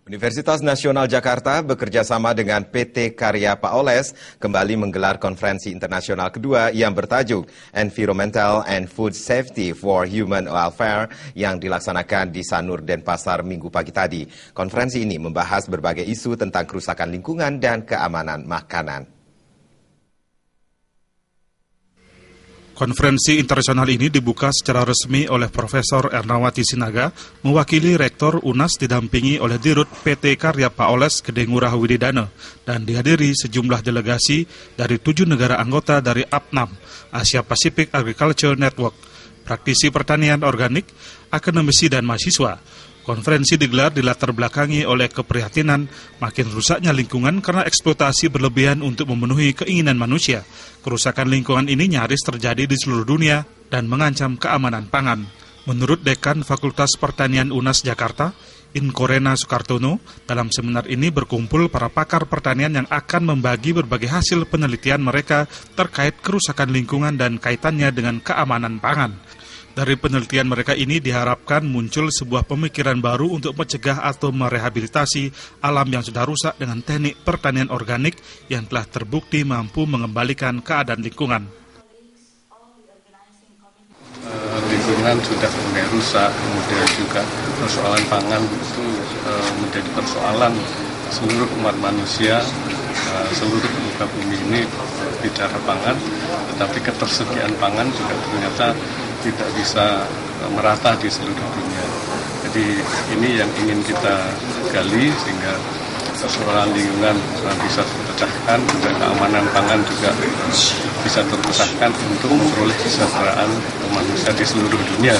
Universitas Nasional Jakarta bekerja sama dengan PT Karya Pak Oles kembali menggelar konferensi internasional kedua yang bertajuk Environmental and Food Safety for Human Welfare yang dilaksanakan di Sanur Denpasar Minggu pagi tadi. Konferensi ini membahas berbagai isu tentang kerusakan lingkungan dan keamanan makanan. Konferensi internasional ini dibuka secara resmi oleh Profesor Ernawati Sinaga, mewakili Rektor UNAS didampingi oleh Dirut PT Karya Pak Oles Gede Ngurah Wididana, dan dihadiri sejumlah delegasi dari 7 negara anggota dari APNAM, Asia Pacific Agriculture Network, praktisi pertanian organik, akademisi dan mahasiswa. Konferensi digelar dilatar belakangi oleh keprihatinan makin rusaknya lingkungan karena eksploitasi berlebihan untuk memenuhi keinginan manusia. Kerusakan lingkungan ini nyaris terjadi di seluruh dunia dan mengancam keamanan pangan. Menurut Dekan Fakultas Pertanian UNAS Jakarta, Inkorena Soekartono, dalam seminar ini berkumpul para pakar pertanian yang akan membagi berbagai hasil penelitian mereka terkait kerusakan lingkungan dan kaitannya dengan keamanan pangan. Dari penelitian mereka ini diharapkan muncul sebuah pemikiran baru untuk mencegah atau merehabilitasi alam yang sudah rusak dengan teknik pertanian organik yang telah terbukti mampu mengembalikan keadaan lingkungan. Lingkungan sudah mulai rusak, kemudian juga persoalan pangan itu menjadi persoalan seluruh umat manusia, seluruh muka bumi ini bicara pangan, tetapi ketersediaan pangan juga ternyata tidak bisa merata di seluruh dunia. Jadi ini yang ingin kita gali sehingga persoalan lingkungan bisa terpecahkan, juga keamanan pangan juga bisa terpecahkan untuk memperoleh kesejahteraan manusia di seluruh dunia.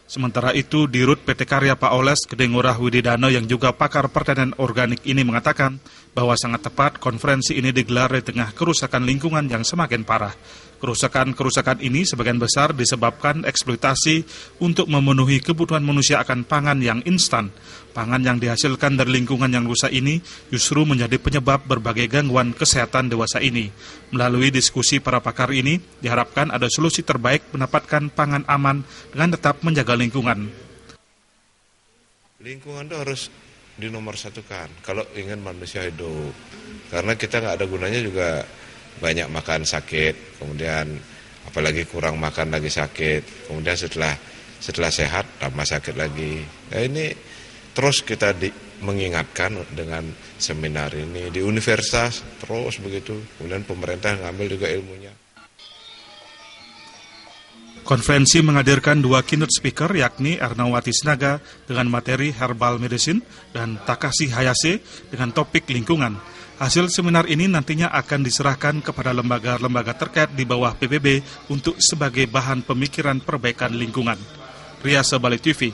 Sementara itu, Dirut PT Karya Pak Oles Gede Ngurah Wididana yang juga pakar pertanian organik ini mengatakan bahwa sangat tepat konferensi ini digelar di tengah kerusakan lingkungan yang semakin parah. Kerusakan ini sebagian besar disebabkan eksploitasi untuk memenuhi kebutuhan manusia akan pangan yang instan. Pangan yang dihasilkan dari lingkungan yang rusak ini justru menjadi penyebab berbagai gangguan kesehatan dewasa ini. Melalui diskusi para pakar ini, diharapkan ada solusi terbaik mendapatkan pangan aman dengan tetap menjaga lingkungan. Lingkungan itu harus dinomorsatukan kalau ingin manusia hidup. Karena kita nggak ada gunanya juga banyak makan sakit, kemudian apalagi kurang makan lagi sakit, kemudian setelah sehat tambah sakit lagi. Nah, ini terus kita mengingatkan dengan seminar ini di universitas terus begitu, kemudian pemerintah ngambil juga ilmunya. Konferensi menghadirkan 2 keynote speaker yakni Ernawati Sinaga dengan materi herbal medicine dan Takashi Hayase dengan topik lingkungan. Hasil seminar ini nantinya akan diserahkan kepada lembaga-lembaga terkait di bawah PBB untuk sebagai bahan pemikiran perbaikan lingkungan. Ria Sebali TV.